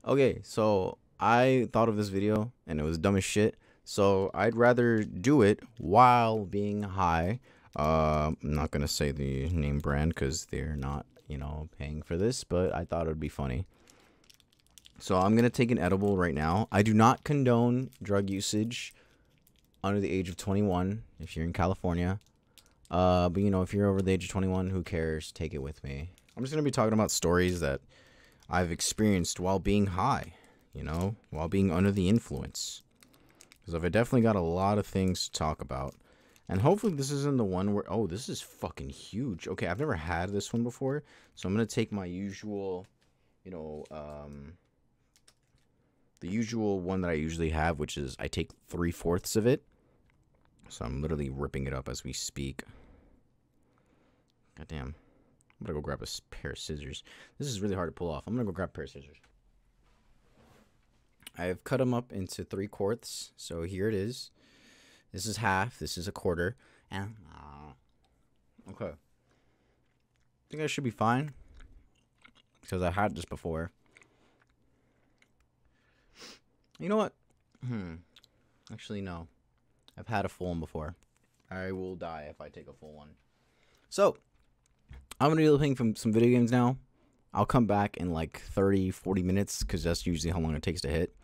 Okay, so I thought of this video and it was dumb as shit. So I'd rather do it while being high. I'm not gonna say the name brand because they're not, paying for this, but I thought it would be funny. So I'm gonna take an edible right now. I do not condone drug usage under the age of 21 if you're in California. But if you're over the age of 21, who cares? Take it with me. I'm just gonna be talking about stories that I've experienced while being high, while being under the influence. Because I've definitely got a lot of things to talk about. And hopefully this isn't the one where, oh, this is fucking huge. Okay, I've never had this one before. So I'm going to take my usual, the usual one that I usually have, which is I take 3/4 of it. So I'm literally ripping it up as we speak. Goddamn. I'm going to go grab a pair of scissors. This is really hard to pull off. I'm going to go grab a pair of scissors. I've cut them up into 3/4. So here it is. This is half. This is a quarter. And okay. I think I should be fine. Because I had this before. You know what? Actually, no. I've had a full one before. I will die if I take a full one. So, I'm going to be playing some video games now. I'll come back in like 30, 40 minutes because that's usually how long it takes to hit.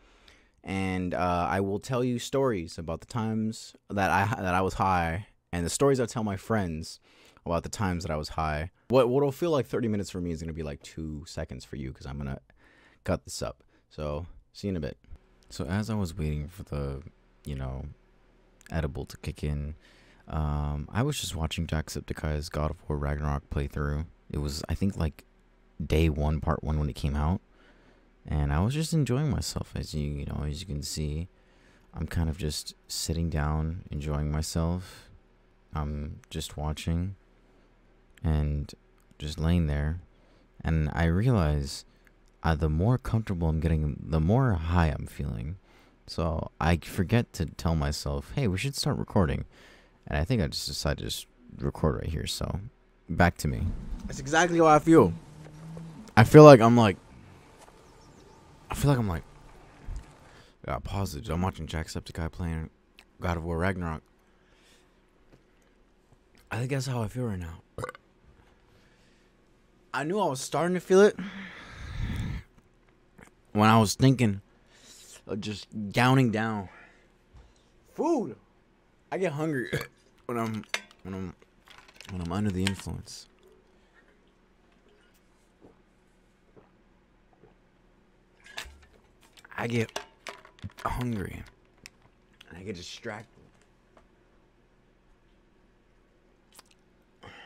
And I will tell you stories about the times that I was high, and the stories I tell my friends about the times that I was high. What'll feel like 30 minutes for me is going to be like 2 seconds for you because I'm going to cut this up. So, see you in a bit. So, as I was waiting for the, edible to kick in, I was just watching Jacksepticeye's God of War Ragnarok playthrough. It was, I think, like day 1, part 1 when it came out. And I was just enjoying myself, as you can see. I'm kind of just sitting down, enjoying myself. I'm just watching and just laying there. And I realize the more comfortable I'm getting, the more high I'm feeling. So I forget to tell myself, hey, we should start recording. And I think I just decided to just record right here. So back to me. That's exactly how I feel. I feel like I'm like, I got pause it. I'm watching Jacksepticeye playing God of War Ragnarok. I think that's how I feel right now. I knew I was starting to feel it when I was thinking of just gowning down food. I get hungry when I'm under the influence. I get hungry and I get distracted.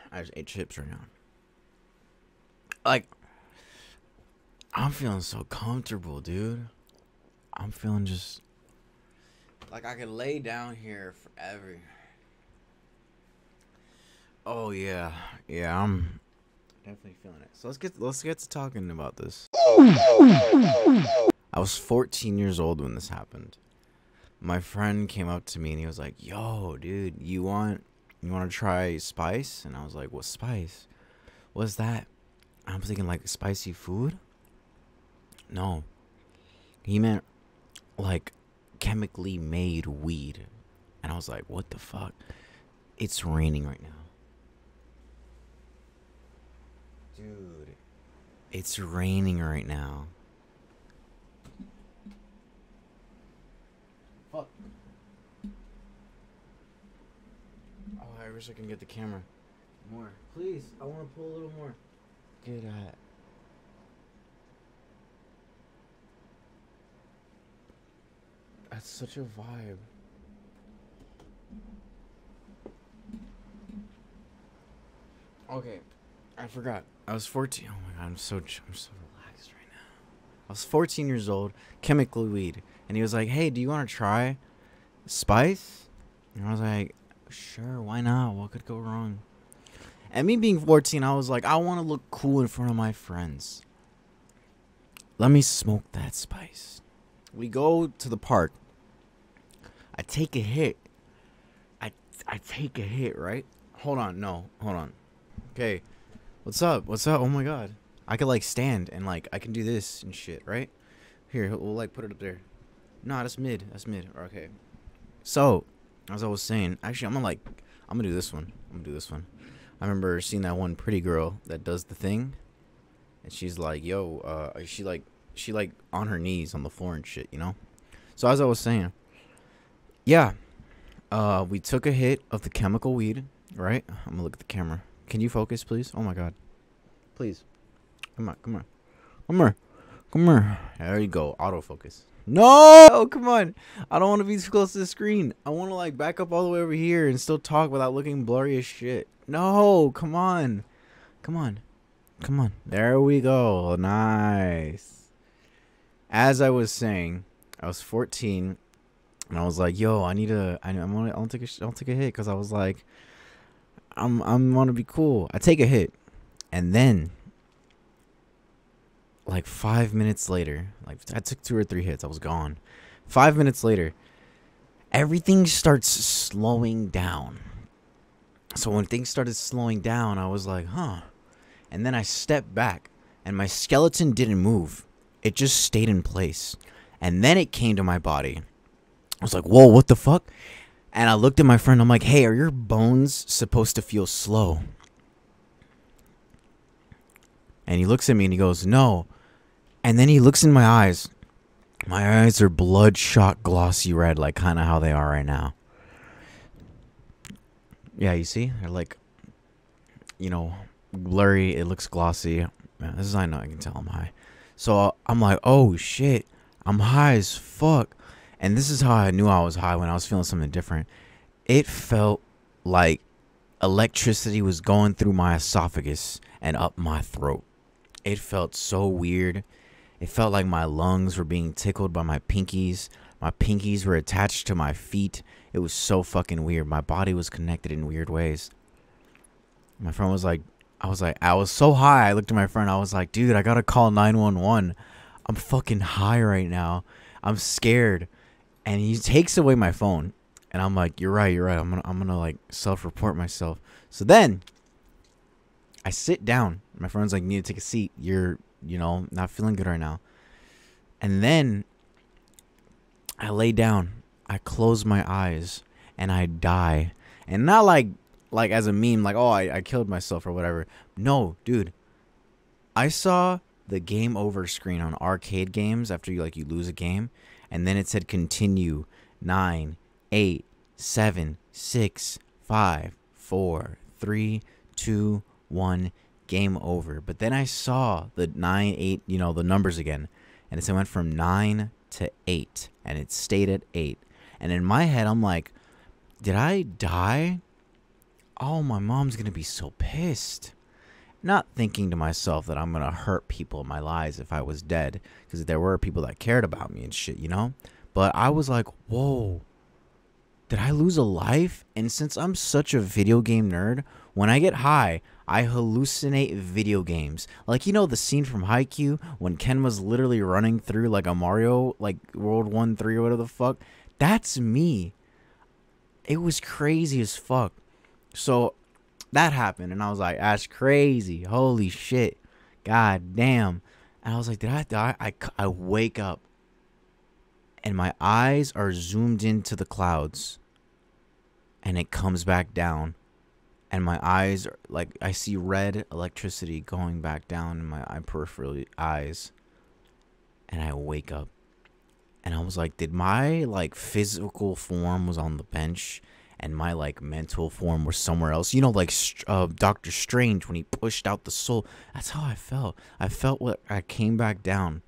I just ate chips right now. Like, I'm feeling so comfortable, dude. I'm feeling just like I could lay down here forever. Oh yeah, I'm definitely feeling it. So let's get to talking about this. I was 14 years old when this happened. My friend came up to me and he was like, "Yo, dude, you want to try spice?" And I was like, "What spice? What's that?" I'm thinking like spicy food. No, he meant like chemically made weed. And I was like, "What the fuck?" It's raining right now, dude. It's raining right now. Fuck. Oh, I wish I can get the camera more. Please, I want to pull a little more. Get at. That's such a vibe. Okay, I forgot. I was 14. Oh my god, I'm so relaxed right now. I was 14 years old, chemically weed, and he was like, "Hey, do you want to try spice?" And I was like, "Sure, why not? What could go wrong?" And me being 14, I was like, I want to look cool in front of my friends. Let me smoke that spice. We go to the park. I take a hit. I take a hit, right? Hold on, no, hold on. Okay, what's up? What's up? Oh my god. I could like stand and like I can do this and shit, right? Here, we'll like put it up there. No, that's mid. That's mid. Okay. So, as I was saying, actually, I'm gonna do this one. I'm gonna do this one. I remember seeing that one pretty girl that does the thing, and she's like, "Yo," she like on her knees on the floor and shit, you know. So as I was saying, yeah, we took a hit of the chemical weed, right? I'm gonna look at the camera. Can you focus, please? Oh my god, please, come on, come on, come here, come here. There you go, autofocus. No, come on. I don't want to be too close to the screen. I want to like back up all the way over here and still talk without looking blurry as shit. No, come on. Come on. Come on. There we go. Nice. As I was saying, I was 14 and I was like, "Yo, I'll take a hit cuz I was like I'm want to be cool." I take a hit. And then like 5 minutes later, like I took 2 or 3 hits, I was gone. 5 minutes later, everything starts slowing down. So when things started slowing down, I was like, huh. And then I stepped back and my skeleton didn't move. It just stayed in place. And then it came to my body. I was like, whoa, what the fuck? And I looked at my friend. I'm like, hey, are your bones supposed to feel slow? And he looks at me and he goes, no. And then he looks in my eyes. My eyes are bloodshot, glossy red, like kind of how they are right now. Yeah, you see? They're like, you know, blurry. It looks glossy. Yeah, this is how I know I can tell I'm high. So I'm like, oh shit, I'm high as fuck. And this is how I knew I was high, when I was feeling something different. It felt like electricity was going through my esophagus and up my throat. It felt so weird. It felt like my lungs were being tickled by my pinkies. My pinkies were attached to my feet. It was so fucking weird. My body was connected in weird ways. My friend was like, I was so high. I looked at my friend. I was like, dude, I gotta call 911. I'm fucking high right now. I'm scared. And he takes away my phone. And I'm like, you're right. I'm gonna like self-report myself. So then I sit down. My friend's like, you need to take a seat. You're, you know, not feeling good right now. And then I lay down. I close my eyes and I die. And not like as a meme, like, oh, I killed myself or whatever. No, dude. I saw the game over screen on arcade games after you lose a game, and then it said continue. 9, 8, 7, 6, 5, 4, 3, 2, 1, game over. But then I saw the 9, 8, you know, the numbers again, and it went from 9 to 8, and it stayed at 8. And in my head, I'm like, did I die? Oh, my mom's gonna be so pissed. Not thinking to myself that I'm gonna hurt people in my lives if I was dead, because there were people that cared about me and shit, you know. But I was like, whoa, did I lose a life? And since I'm such a video game nerd, when I get high, I hallucinate video games. Like, you know the scene from Haikyuu when Ken was literally running through like a Mario, like World 1-3 or whatever the fuck? That's me. It was crazy as fuck. So that happened, and I was like, that's crazy. Holy shit. God damn. And I was like, did I die? I wake up, and my eyes are zoomed into the clouds, and it comes back down, and my eyes are like, I see red electricity going back down in my peripheral eyes, and I wake up, and I was like, did my like physical form was on the bench and my like mental form was somewhere else? You know, like Doctor Strange when he pushed out the soul. That's how I felt. I felt what I came back down.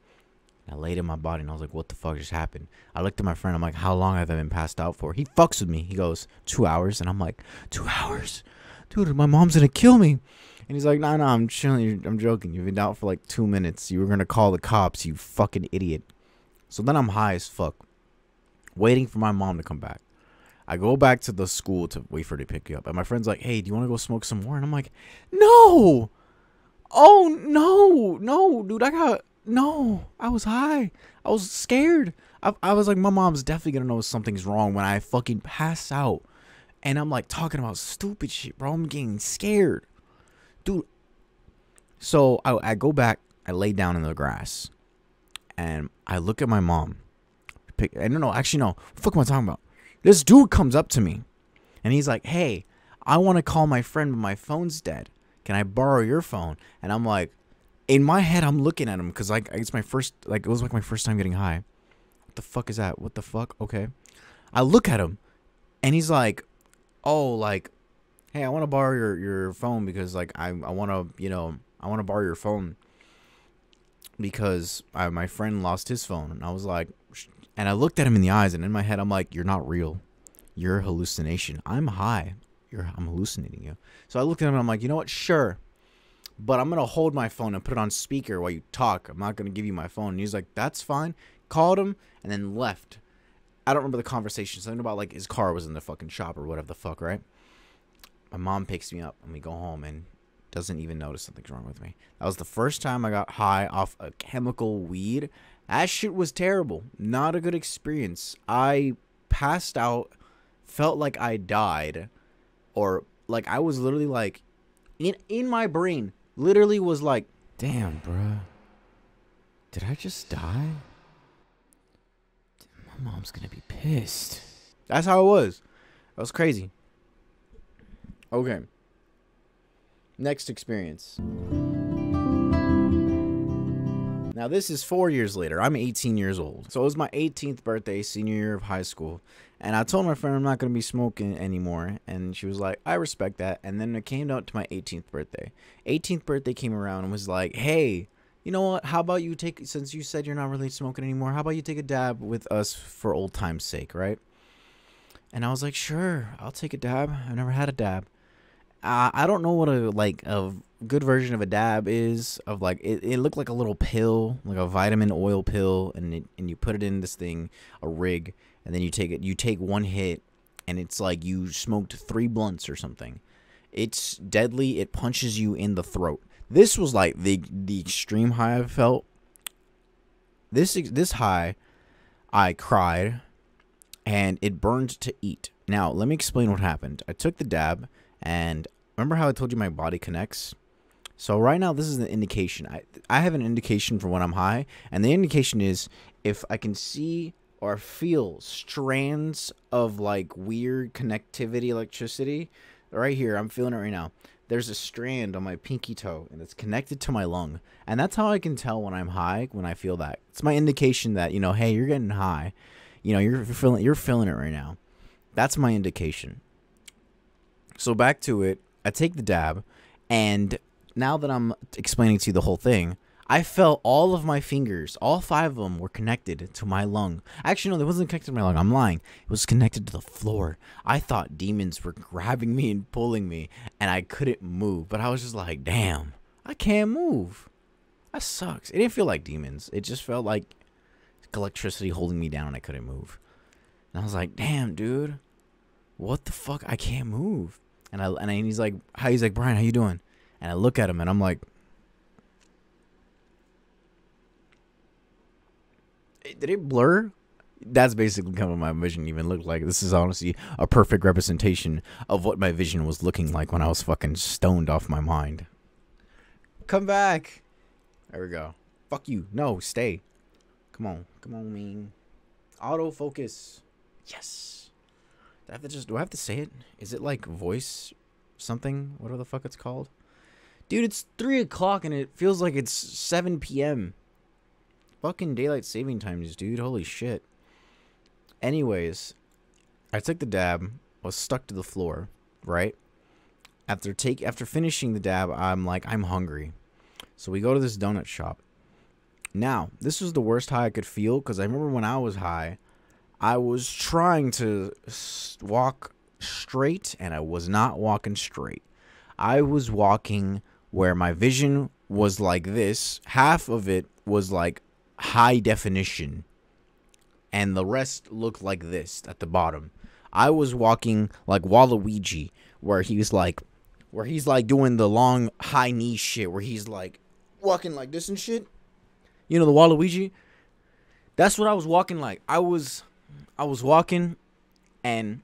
I laid in my body and I was like, what the fuck just happened? I looked at my friend. I'm like, how long have I been passed out for? He fucks with me. He goes, 2 hours. And I'm like, 2 hours? Dude, my mom's gonna kill me. And he's like, nah, I'm chilling. I'm joking. You've been out for like 2 minutes. You were gonna call the cops, you fucking idiot. So then I'm high as fuck, waiting for my mom to come back. I go back to the school to wait for her to pick you up. And my friend's like, hey, do you want to go smoke some more? And I'm like, no. Oh, no, dude, no, I was high. I was scared. I was like, my mom's definitely going to know something's wrong when I fucking pass out. And I'm like talking about stupid shit, bro. I'm getting scared. Dude. So I go back. I lay down in the grass. And I look at my mom. I don't know. Actually, no. What the fuck am I talking about? This dude comes up to me. And he's like, hey, I want to call my friend, but my phone's dead. Can I borrow your phone? And I'm like, in my head, I'm looking at him because like it's my first, like it was like my first time getting high. What the fuck is that? What the fuck? Okay. I look at him, and he's like, oh, like, hey, I want to borrow your phone because like I want to, you know, I want to borrow your phone because my friend lost his phone. And I was like, and I looked at him in the eyes, and in my head, I'm like, you're not real. You're a hallucination. I'm high. I'm hallucinating you. So I looked at him and I'm like, you know what? Sure. But I'm going to hold my phone and put it on speaker while you talk. I'm not going to give you my phone. And he's like, that's fine. Called him and then left. I don't remember the conversation. Something about like his car was in the fucking shop or whatever the fuck, right? My mom picks me up and we go home and doesn't even notice something's wrong with me. That was the first time I got high off a chemical weed. That shit was terrible. Not a good experience. I passed out, felt like I died. Or like I was literally like in my brain literally was like, damn, bruh, did I just die? My mom's gonna be pissed. That's how it was. That was crazy. Okay, next experience. Now this is 4 years later. I'm 18 years old. So it was my 18th birthday, senior year of high school. And I told my friend I'm not going to be smoking anymore. And she was like, I respect that. And then it came out to my 18th birthday. 18th birthday came around and was like, hey, you know what? How about you take, since you said you're not really smoking anymore, how about you take a dab with us for old time's sake, right? And I was like, sure, I'll take a dab. I've never had a dab. I don't know what a good version of a dab is. Of like it looked like a little pill, like a vitamin oil pill, and you put it in this thing, a rig, and then you take one hit, and it's like you smoked 3 blunts or something. It's deadly. It punches you in the throat. This was like the extreme high I felt. This high, I cried, and it burned to eat. Now let me explain what happened. I took the dab. And remember how I told you my body connects? So right now, this is an indication. I have an indication for when I'm high. And the indication is if I can see or feel strands of like weird connectivity, electricity. Right here, I'm feeling it right now. There's a strand on my pinky toe and it's connected to my lung. And that's how I can tell when I'm high, when I feel that. It's my indication that, you know, hey, you're getting high. You know, you're feeling it right now. That's my indication. So back to it, I take the dab, and now that I'm explaining to you the whole thing, I felt all of my fingers, all 5 of them were connected to my lung. Actually, no, they wasn't connected to my lung. I'm lying. It was connected to the floor. I thought demons were grabbing me and pulling me, and I couldn't move. But I was just like, damn, I can't move. That sucks. It didn't feel like demons. It just felt like electricity holding me down, and I couldn't move. And I was like, damn, dude, what the fuck? I can't move. And he's like, Brian, how you doing? And I look at him and I'm like, did it blur? That's basically kind of what my vision even looked like. This is honestly a perfect representation of what my vision was looking like when I was fucking stoned off my mind. Come back. There we go. Fuck you. No, stay. Come on, man. Autofocus. Yes. Do I have to say it? Is it like voice something? Whatever the fuck it's called. Dude, it's 3 o'clock and it feels like it's 7 p.m. Fucking daylight saving times, dude. Holy shit. Anyways, I took the dab, was stuck to the floor, right? After finishing the dab, I'm like, I'm hungry. So we go to this donut shop. Now, this was the worst high I could feel because I remember when I was high, I was trying to walk straight, and I was not walking straight. I was walking where my vision was like this. Half of it was like high definition, and the rest looked like this at the bottom. I was walking like Waluigi, where he's like doing the long high knee shit, where he's like walking like this and shit. You know, the Waluigi? That's what I was walking like. I was walking, and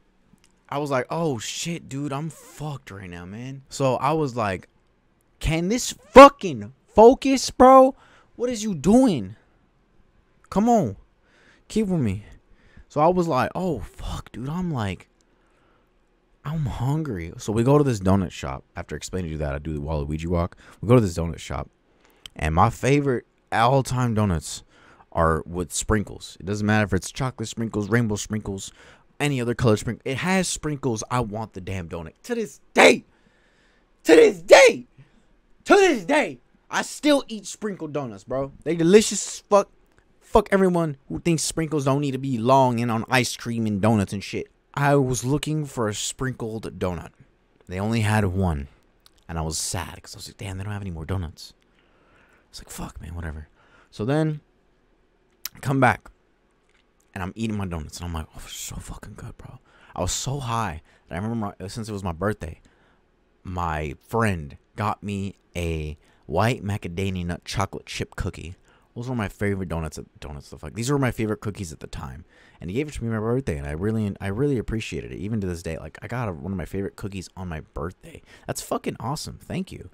I was like, oh, shit, dude, I'm fucked right now, man. So I was like, can this fucking focus, bro? What is you doing? Come on. Keep with me. So I was like, oh, fuck, dude. I'm hungry. So we go to this donut shop. After explaining to you that, I do the Waluigi walk. We go to this donut shop. And my favorite all-time donuts are with sprinkles. It doesn't matter if it's chocolate sprinkles, rainbow sprinkles, any other color sprinkle. It has sprinkles. I want the damn donut. To this day. To this day. To this day. I still eat sprinkled donuts, bro. They delicious as fuck. Fuck everyone who thinks sprinkles don't need to be long and on ice cream and donuts and shit. I was looking for a sprinkled donut. They only had one. And I was sad because I was like, damn, they don't have any more donuts. It's like, fuck, man, whatever. So then I come back and I'm eating my donuts and I'm like, oh, so fucking good, bro. I was so high that I remember since it was my birthday, my friend got me a white macadamia nut chocolate chip cookie. Those were my favorite donuts. These were my favorite cookies at the time, and he gave it to me on my birthday, and I really appreciated it. Even to this day, like I got one of my favorite cookies on my birthday. That's fucking awesome. Thank you.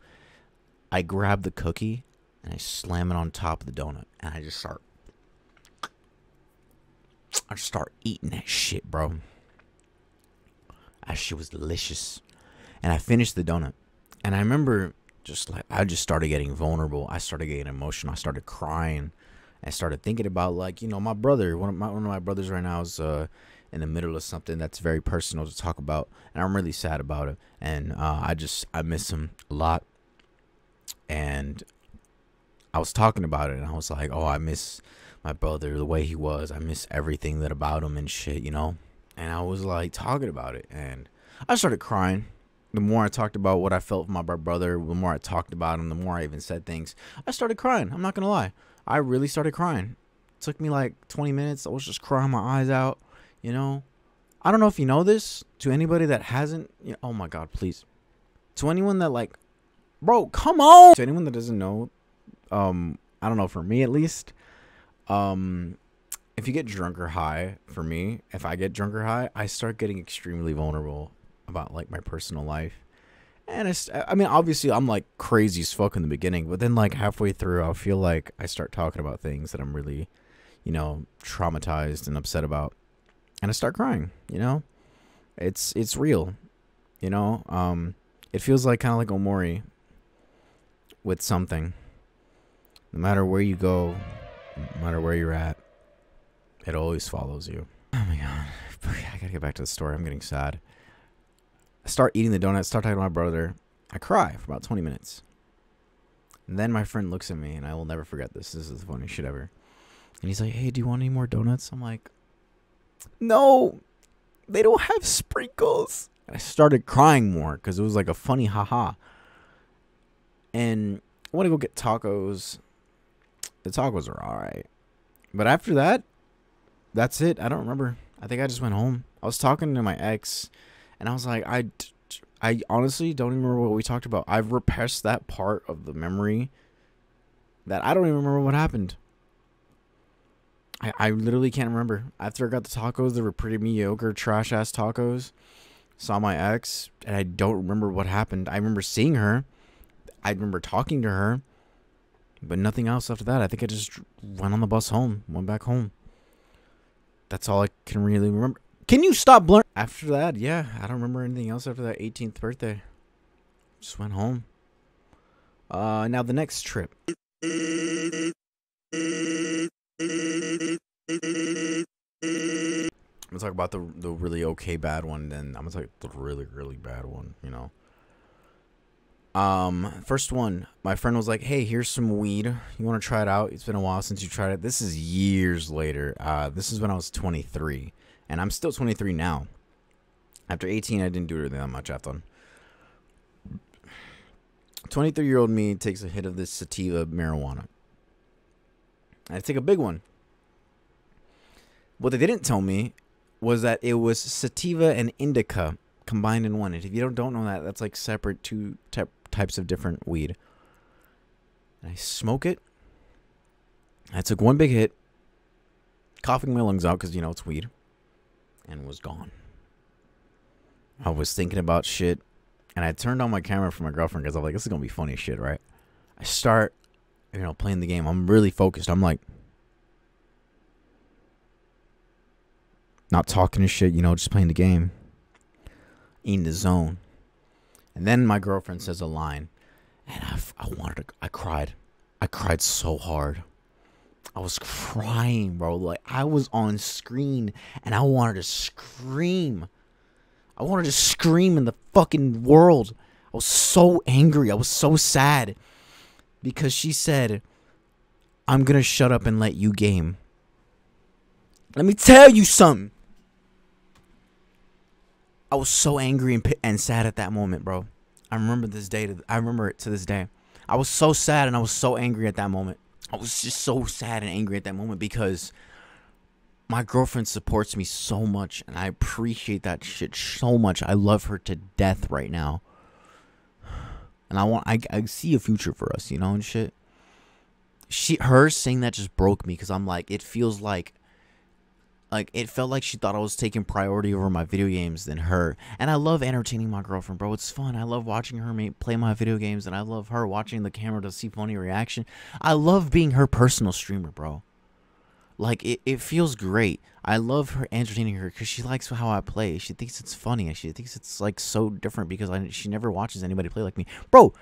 I grab the cookie and I slam it on top of the donut, and I just start eating that shit, bro. That shit was delicious, and I finished the donut, and I remember. Just like I just started getting vulnerable. I started getting emotional. I started crying. I started thinking about, like, you know, my brother. One of my brothers right now is in the middle of something that's very personal to talk about, and I'm really sad about it. And I miss him a lot. And I was talking about it, and I was like, oh, I miss my brother, the way he was. I miss everything that about him and shit, you know. And I was like talking about it, and I started crying. The more I talked about what I felt for my brother, the more I talked about him, the more I even said things, I started crying. I'm not going to lie. I really started crying. It took me like 20 minutes. I was just crying my eyes out, you know. I don't know if you know this. To anybody that hasn't, you know, oh my God, please. To anyone that like, bro, come on. To anyone that doesn't know, I don't know, for me at least, if you get drunk or high, for me, if I get drunk or high, I start getting extremely vulnerable about like my personal life. And I mean, obviously I'm like crazy as fuck in the beginning, but then like halfway through I feel like I start talking about things that I'm really, you know, traumatized and upset about, and I start crying, you know. It's real, you know. It feels like kind of like Omori with something. No matter where you go, no matter where you're at, it always follows you. Oh my God, I gotta get back to the story. I'm getting sad. I start eating the donut, start talking to my brother. I cry for about 20 minutes. And then my friend looks at me, and I will never forget this. This is the funniest shit ever. And he's like, hey, do you want any more donuts? I'm like, no, they don't have sprinkles. And I started crying more because it was like a funny haha. And I want to go get tacos. The tacos are all right. But after that, that's it. I don't remember. I think I just went home. I was talking to my ex, and I was like, I honestly don't even remember what we talked about. I've repressed that part of the memory that I don't even remember what happened. I literally can't remember. After I got the tacos, they were pretty mediocre, trash-ass tacos. Saw my ex, and I don't remember what happened. I remember seeing her. I remember talking to her. But nothing else after that. I think I just went on the bus home. Went back home. That's all I can really remember. Can you stop blurring? After that, yeah, I don't remember anything else after that 18th birthday. Just went home. Now the next trip. I'm gonna talk about the really okay bad one, then I'm gonna talk the really, really bad one, you know. First one, my friend was like, hey, here's some weed. You want to try it out? It's been a while since you tried it. This is years later. This is when I was 23. And I'm still 23 now. After 18, I didn't do it that much after. 23-year-old me takes a hit of this sativa marijuana. I take a big one. What they didn't tell me was that it was sativa and indica combined in one. And if you don't know that, that's like separate two types of different weed. And I smoke it. I took one big hit, coughing my lungs out because, you know, it's weed, and was gone. I was thinking about shit, and I turned on my camera for my girlfriend because I'm like, this is going to be funny shit, right? I start, you know, playing the game. I'm really focused. I'm like, not talking to shit, you know, just playing the game, in the zone. And then my girlfriend says a line, and I cried. I cried so hard. I was crying, bro. Like, I was on screen, and I wanted to scream. I wanted to scream in the fucking world. I was so angry. I was so sad. Because she said, I'm gonna shut up and let you game. Let me tell you something. I was so angry and sad at that moment, bro. I remember it to this day. I was so sad and I was so angry at that moment. I was just so sad and angry at that moment because my girlfriend supports me so much, and I appreciate that shit so much. I love her to death right now. And I see a future for us, you know, and shit. Her saying that just broke me, because I'm like, it feels like it felt like she thought I was taking priority over my video games than her. And I love entertaining my girlfriend, bro. It's fun. I love watching her play my video games, and I love her watching the camera to see funny reaction. I love being her personal streamer, bro. Like, it feels great. I love her entertaining her because she likes how I play. She thinks it's funny. She thinks it's, like, so different because she never watches anybody play like me. Bro,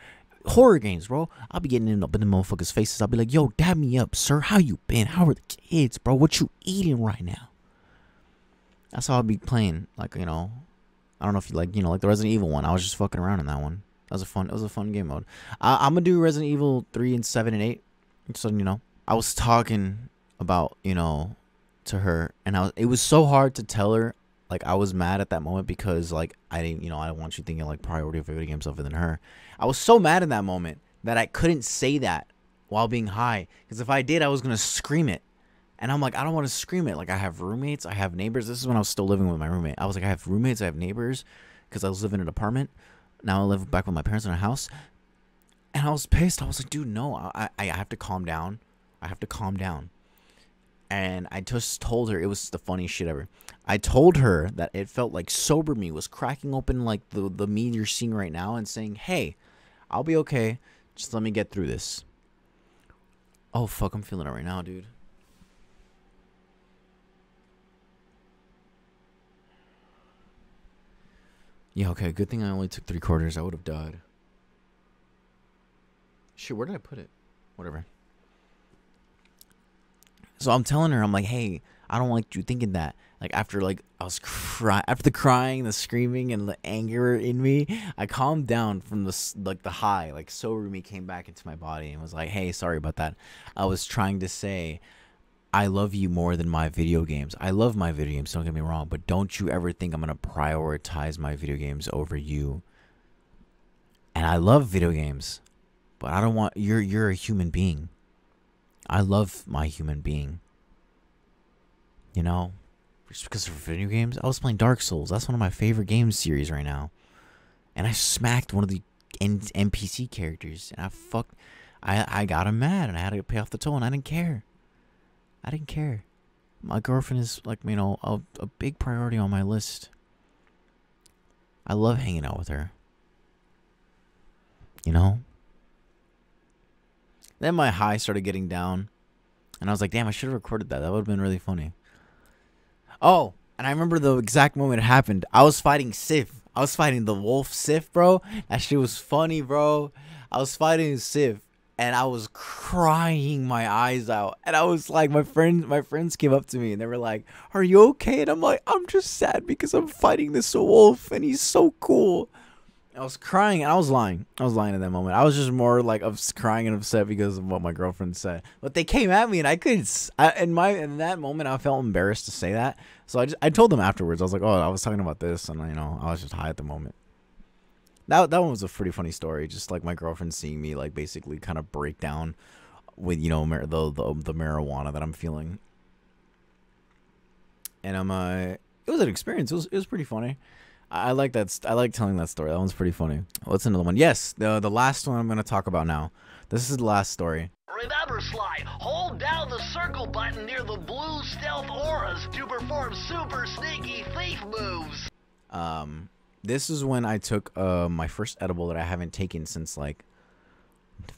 horror games, bro. I'll be getting up in the motherfuckers' faces. I'll be like, yo, dab me up, sir. How you been? How are the kids, bro? What you eating right now? That's how I'll be playing. Like, you know, I don't know if you like, you know, like the Resident Evil one. I was just fucking around in that one. It was a fun game mode. I'm gonna do Resident Evil 3 and 7 and 8. So, you know, I was talking about, you know, to her, and it was so hard to tell her, like, I was mad at that moment because, like, I didn't, you know, I don't want you thinking, like, priority of video games other than her. I was so mad in that moment that I couldn't say that while being high, because if I did, I was gonna scream it. And I'm like, I don't want to scream it. Like, I have roommates, I have neighbors. This is when I was still living with my roommate. I was like, I have roommates, I have neighbors, because I was living in an apartment. Now I live back with my parents in a house. And I was pissed. I was like, dude, no, I have to calm down. I have to calm down. And I just told her, it was the funniest shit ever. I told her that it felt like sober me was cracking open like the me you're seeing right now and saying, hey, I'll be okay. Just let me get through this. Oh, fuck, I'm feeling it right now, dude. Yeah, okay, good thing I only took 3/4. I would have died. Shit, where did I put it? Whatever. So I'm telling her, I'm like, hey, I don't like you thinking that. Like, after, like, after the crying, the screaming, and the anger in me, I calmed down from the high. Like, sober me came back into my body and was like, hey, sorry about that. I was trying to say, I love you more than my video games. I love my video games, don't get me wrong, but don't you ever think I'm going to prioritize my video games over you. And I love video games, but I don't want, you're a human being. I love my human being. You know, just because of video games. I was playing Dark Souls. That's one of my favorite game series right now. And I smacked one of the NPC characters, and I got him mad, and I had to pay off the toll, and I didn't care. I didn't care. My girlfriend is, like, you know, a big priority on my list. I love hanging out with her. You know? Then my high started getting down. And I was like, damn, I should have recorded that. That would have been really funny. Oh, and I remember the exact moment it happened. I was fighting Sif. I was fighting the wolf Sif, bro. That shit was funny, bro. I was fighting Sif. And I was crying my eyes out. And I was like, my friends came up to me and they were like, are you okay? And I'm like, I'm just sad because I'm fighting this wolf and he's so cool. I was crying and I was lying. I was lying in that moment. I was just more like crying and upset because of what my girlfriend said. But they came at me and I couldn't. In that moment, I felt embarrassed to say that. So I told them afterwards. I was like, oh, I was talking about this, and you know, I was just high at the moment. That one was a pretty funny story. Just like my girlfriend seeing me like basically kind of break down with, you know, the marijuana that I'm feeling. And it was an experience. It was pretty funny. I like that. I like telling that story. That one's pretty funny. What's another one? Yes, the last one I'm gonna talk about now. This is the last story. Remember, Sly, hold down the circle button near the blue stealth auras to perform super sneaky thief moves. This is when I took my first edible that I haven't taken since like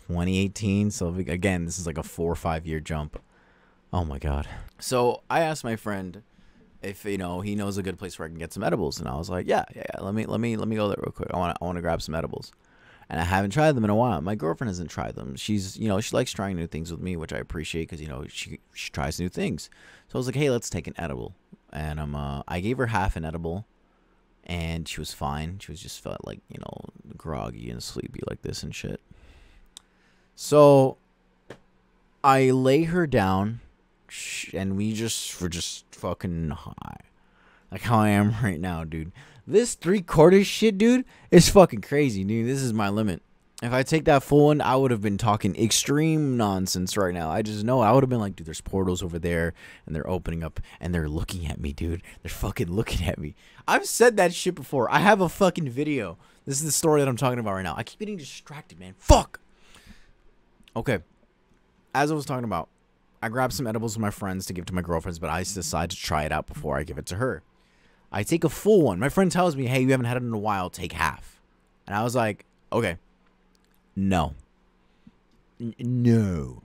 2018. So again, this is like a 4 or 5 year jump. Oh my god. So I asked my friend, if he knows a good place where I can get some edibles. And I was like, yeah. Let me go there real quick. I want to grab some edibles. And I haven't tried them in a while. My girlfriend hasn't tried them. She's, she likes trying new things with me, which I appreciate because, she tries new things. So I was like, hey, let's take an edible. And I gave her half an edible, and she was fine. She was just felt like, groggy and sleepy like this and shit. So I lay her down, and we're just fucking high. Like how I am right now, dude. This 3/4 shit, dude, is fucking crazy, dude. This is my limit. If I take that full one, I would have been talking extreme nonsense right now. I just know I would have been like, dude, there's portals over there, and they're opening up, and they're looking at me, dude. They're fucking looking at me. I've said that shit before. I have a fucking video. This is the story that I'm talking about right now. I keep getting distracted, man. Fuck. Okay. As I was talking about, I grabbed some edibles with my friends to give to my girlfriends, but I decided to try it out before I give it to her. I take a full one. My friend tells me, hey, you haven't had it in a while. Take half. And I was like, okay. No. No.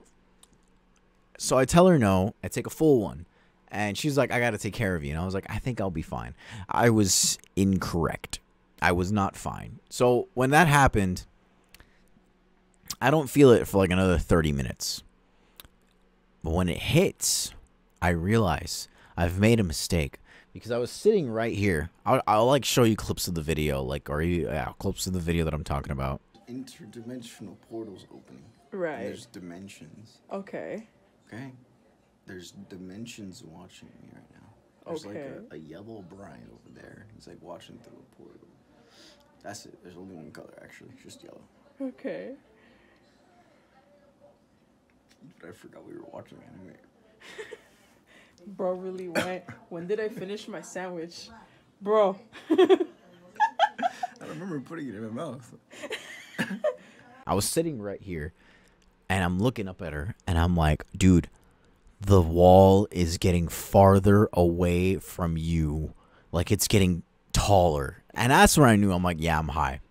So I tell her no. I take a full one. And she's like, I got to take care of you. And I was like, I think I'll be fine. I was incorrect. I was not fine. So when that happened, I don't feel it for like another 30 minutes. But when it hits, I realize I've made a mistake. Because I was sitting right here. I'll like show you clips of the video, clips of the video that I'm talking about. Interdimensional portals opening. Right. And there's dimensions. Okay. Okay. There's dimensions watching me right now. There's like a yellow Brian over there. He's like watching through a portal. That's it. There's only one color actually, just yellow. Okay. But I forgot we were watching anime. Bro really went. When did I finish my sandwich? Bro. I remember putting it in my mouth. I was sitting right here, and I'm looking up at her, and I'm like, dude, the wall is getting farther away from you. Like, it's getting taller. And that's when I knew, I'm like, yeah, I'm high.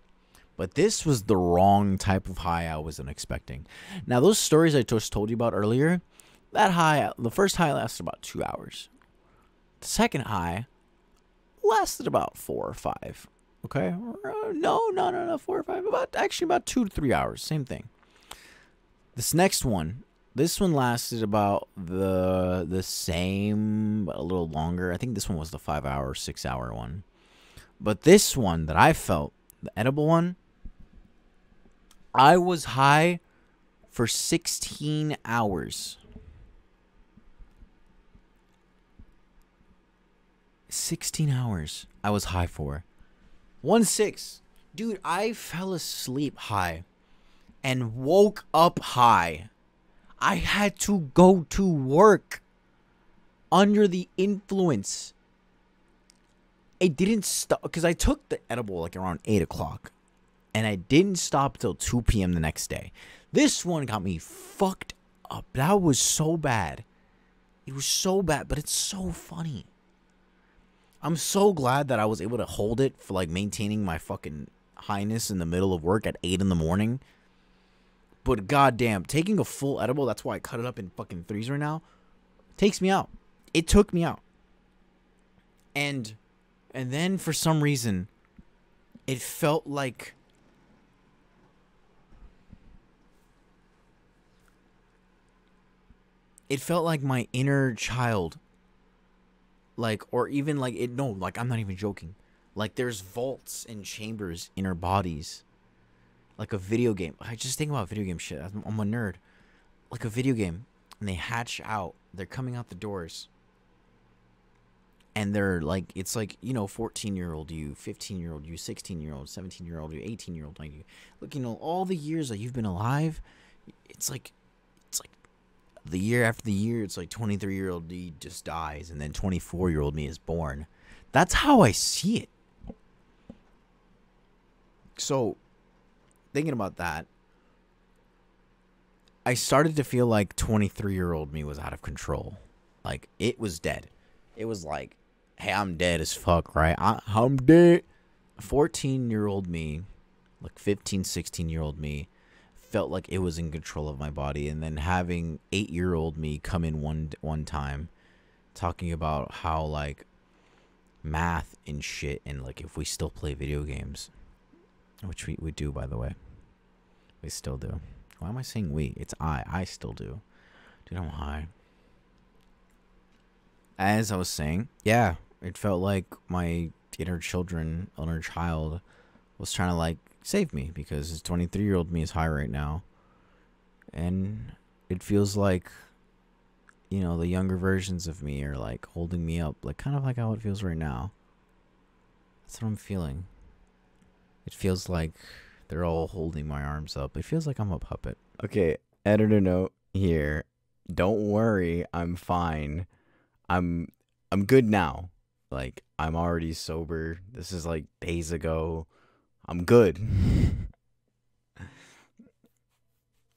But this was the wrong type of high I wasn't expecting. Now, those stories I just told you about earlier, that high, the first high lasted about 2 hours. The second high lasted about 4 or 5. Okay? No, 4 or 5. About 2 to 3 hours. Same thing. This next one, this one lasted about the same, but a little longer. I think this one was the 5-hour, 6-hour one. But this one that I felt, the edible one, I was high for 16 hours. 16 hours I was high for. 1-6. Dude, I fell asleep high and woke up high. I had to go to work under the influence. It didn't stop because I took the edible like around 8 o'clock. And I didn't stop till 2 p.m. the next day. This one got me fucked up. That was so bad. It was so bad, but it's so funny. I'm so glad that I was able to hold it for like maintaining my fucking highness in the middle of work at 8 in the morning. But goddamn, taking a full edible, that's why I cut it up in fucking threes right now, takes me out. It took me out. And then for some reason, it felt like my inner child, like, or even like it, no, like I'm not even joking. Like there's vaults and chambers in our bodies. Like a video game. I just think about video game shit. I'm a nerd. Like a video game. And they hatch out. They're coming out the doors. And they're like, it's like, 14-year-old you, 15-year-old you, 16-year-old, 17-year-old you, 18-year-old you. Look, all the years that you've been alive, it's like the year after the year, it's like 23-year-old me just dies. And then 24-year-old me is born. That's how I see it. So, thinking about that, I started to feel like 23-year-old me was out of control. Like, it was dead. It was like, hey, I'm dead as fuck, right? I'm dead. 14-year-old me, like 15, 16-year-old me, felt like it was in control of my body. And then having 8-year-old me come in one time, talking about how, like, math and shit, and like if we still play video games, which we do, by the way. We still do. Why am I saying we? It's I still do. Dude, I'm high. As I was saying, yeah, it felt like my inner child was trying to like save me, because this 23-year-old me is high right now. And it feels like, you know, the younger versions of me are like holding me up, like kind of like how it feels right now. That's what I'm feeling. It feels like they're all holding my arms up. It feels like I'm a puppet. Okay, editor note here. Don't worry, I'm fine. I'm good now. Like, I'm already sober. This is like days ago. I'm good.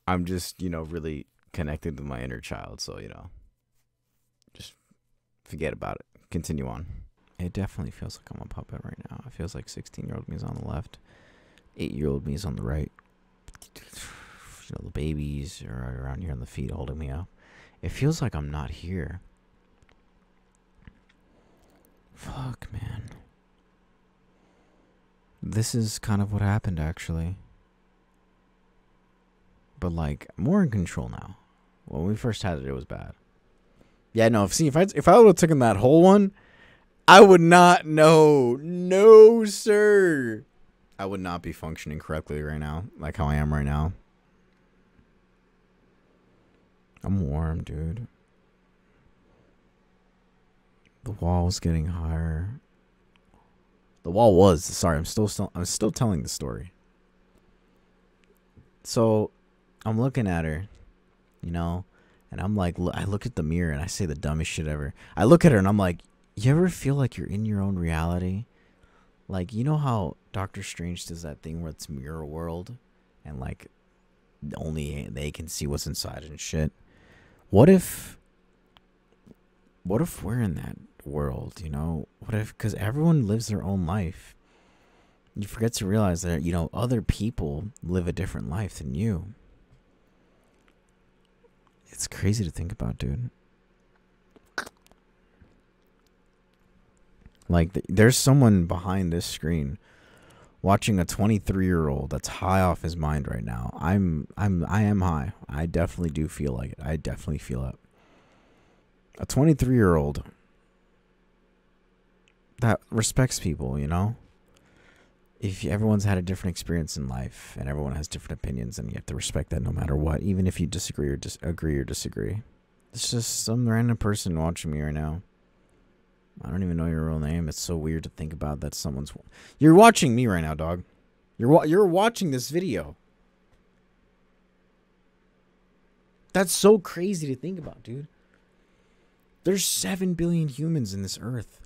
I'm just, you know, really connected with my inner child, so, you know, just forget about it. Continue on. It definitely feels like I'm a puppet right now. It feels like 16-year-old me is on the left. 8-year-old me is on the right. You know, the babies are around here on the feet holding me up. It feels like I'm not here. Fuck, man. This is kind of what happened, actually. But, like, more in control now. When we first had it, it was bad. Yeah, no, if I would have taken that whole one, I would not know. No, sir. I would not be functioning correctly right now, like how I am right now. I'm warm, dude. The wall's getting higher. The wall was. Sorry, I'm still telling the story. So, I'm looking at her, you know, and I'm like, I look at the mirror and I say the dumbest shit ever. I look at her and I'm like, you ever feel like you're in your own reality? Like, you know how Doctor Strange does that thing where it's mirror world and like only they can see what's inside and shit? What if we're in that world, you know? What if, because everyone lives their own life. You forget to realize that, you know, other people live a different life than you. It's crazy to think about, dude. Like, there's someone behind this screen watching a 23-year-old that's high off his mind right now. I am high. I definitely do feel like it. I definitely feel it. A 23-year-old that respects people, you know? If everyone's had a different experience in life and everyone has different opinions, and you have to respect that no matter what, even if you disagree or agree or disagree. It's just some random person watching me right now. I don't even know your real name. It's so weird to think about that someone's... You're watching me right now, dog. You're watching this video. That's so crazy to think about, dude. There's 7 billion humans in this earth.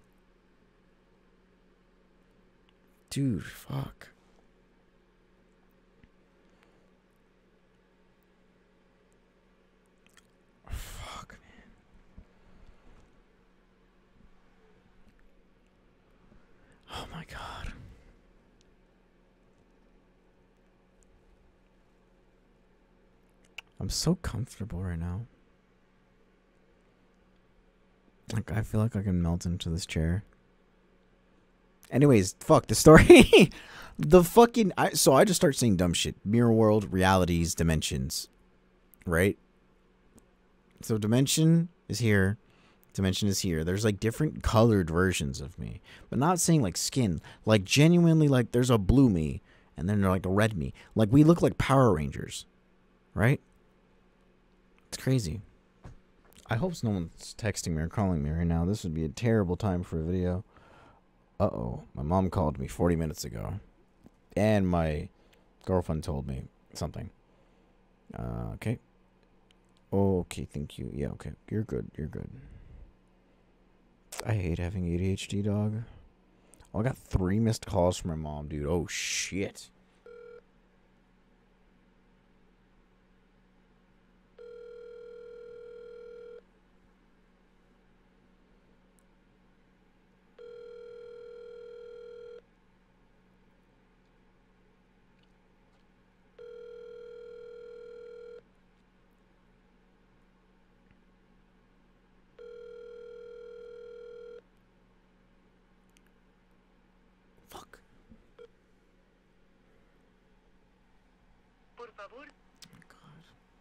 Dude, fuck. Fuck, man. Oh my god. I'm so comfortable right now. Like, I feel like I can melt into this chair. Anyways, fuck the story. So I just start saying dumb shit. Mirror world, realities, dimensions. Right? So dimension is here. Dimension is here. There's like different colored versions of me. But not saying like skin. Like genuinely, like there's a blue me. And then there's like a red me. Like we look like Power Rangers. Right? It's crazy. I hope no one's texting me or calling me right now. This would be a terrible time for a video. Uh-oh. My mom called me 40 minutes ago. And my girlfriend told me something. Okay. Okay, thank you. Yeah, okay. You're good. You're good. I hate having ADHD, dog. Oh, I got 3 missed calls from my mom, dude. Oh, shit.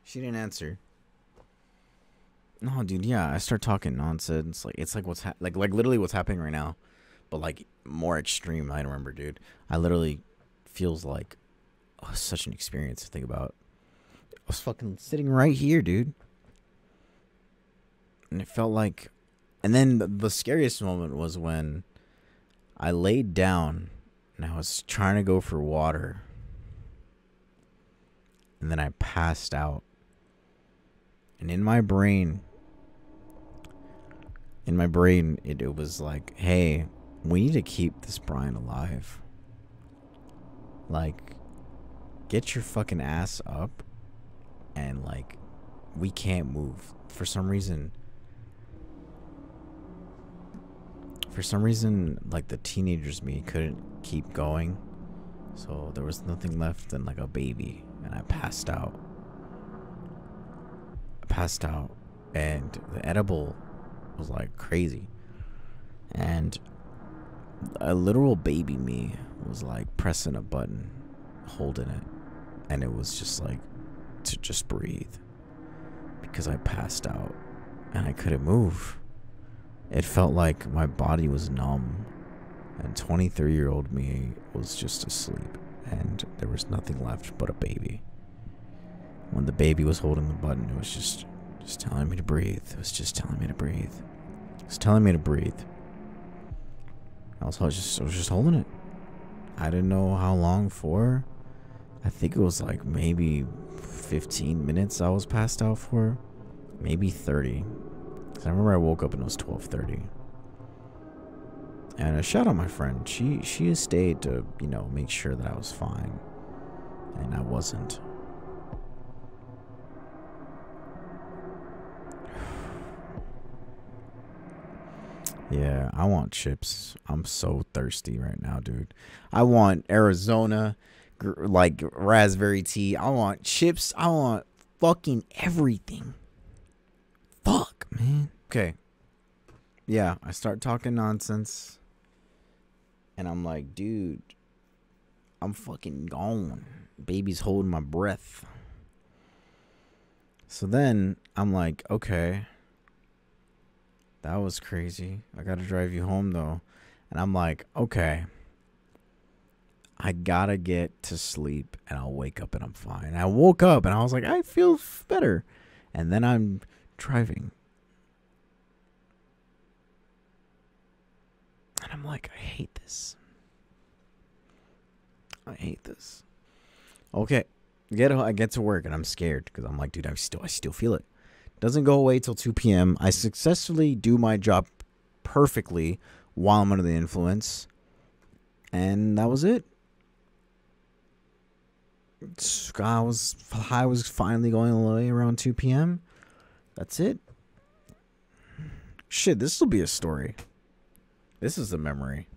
She didn't answer. No, dude. Yeah, I start talking nonsense. Like it's like what's like literally what's happening right now, but like more extreme. I remember, dude. I literally feels like such an experience to think about. I was fucking sitting right here, dude, and it felt like. And then the scariest moment was when I laid down and I was trying to go for water, and then I passed out. And in my brain, it was like, hey, we need to keep this Brian alive. Like, get your fucking ass up. And, like, we can't move. For some reason, like, the teenagers me couldn't keep going. So there was nothing left than, like, a baby. And I passed out. And the edible was like crazy, and a literal baby me was like pressing a button, holding it, and it was just like to just breathe, because I passed out and I couldn't move. It felt like my body was numb, and 23-year-old me was just asleep, and there was nothing left but a baby. When the baby was holding the button, it was just telling me to breathe. It was just telling me to breathe. It was telling me to breathe. Also, I was just holding it. I didn't know how long for. I think it was like maybe 15 minutes I was passed out for. Maybe 30. Because I remember I woke up and it was 12:30. And a shout out my friend. She has stayed to, you know, make sure that I was fine. And I wasn't. Yeah, I want chips. I'm so thirsty right now, dude. I want Arizona, like raspberry tea. I want chips. I want fucking everything. Fuck, man. Okay. Yeah, I start talking nonsense. And I'm like, dude, I'm fucking gone. Baby's holding my breath. So then I'm like, okay. That was crazy. I gotta drive you home though. And I'm like, okay. I gotta get to sleep and I'll wake up and I'm fine. And I woke up and I was like, I feel better. And then I'm driving. And I'm like, I hate this. I hate this. Okay. I get to work and I'm scared because I'm like, dude, I still feel it. Doesn't go away till 2 p.m. I successfully do my job perfectly while I'm under the influence. And that was it. I was finally going away around 2 p.m. That's it. Shit, this will be a story. This is a memory.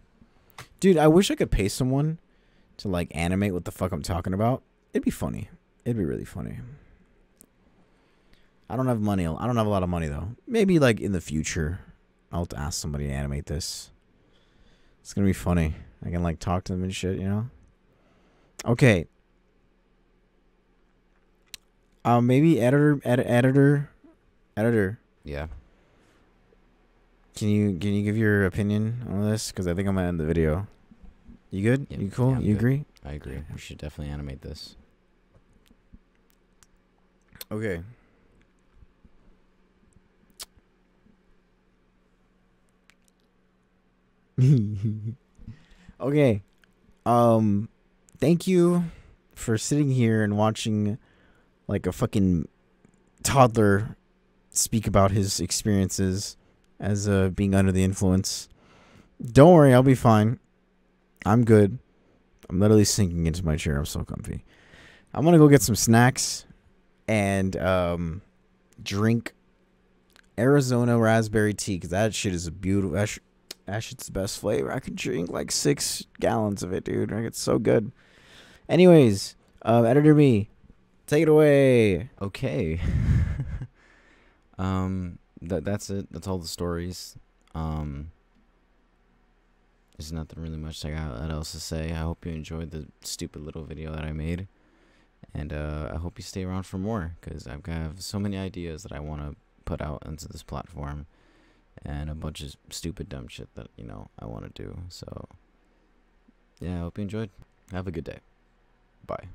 Dude, I wish I could pay someone to like animate what the fuck I'm talking about. It'd be funny. It'd be really funny. I don't have money. I don't have a lot of money, though. Maybe, like, in the future, I'll have to ask somebody to animate this. It's going to be funny. I can, like, talk to them and shit, you know? Okay. Maybe editor. Yeah. Can you give your opinion on this? Because I think I'm going to end the video. You good? Yeah, you cool? yeah, you good. agree? I agree. We should definitely animate this. Okay. Okay. Thank you for sitting here and watching like a fucking toddler speak about his experiences as being under the influence. Don't worry, I'll be fine. I'm good. I'm literally sinking into my chair. I'm so comfy. I'm gonna go get some snacks and drink Arizona raspberry tea, because that shit is a beautiful. That shit's the best flavor. I could drink like 6 gallons of it, dude. Like, it's so good. Anyways, editor me, take it away. Okay. That's it. That's all the stories. There's nothing really much I got else to say. I hope you enjoyed the stupid little video that I made. And I hope you stay around for more, because I've got so many ideas that I want to put out into this platform, and a bunch of stupid dumb shit that, you know, I want to do. So yeah, I hope you enjoyed. Have a good day. Bye.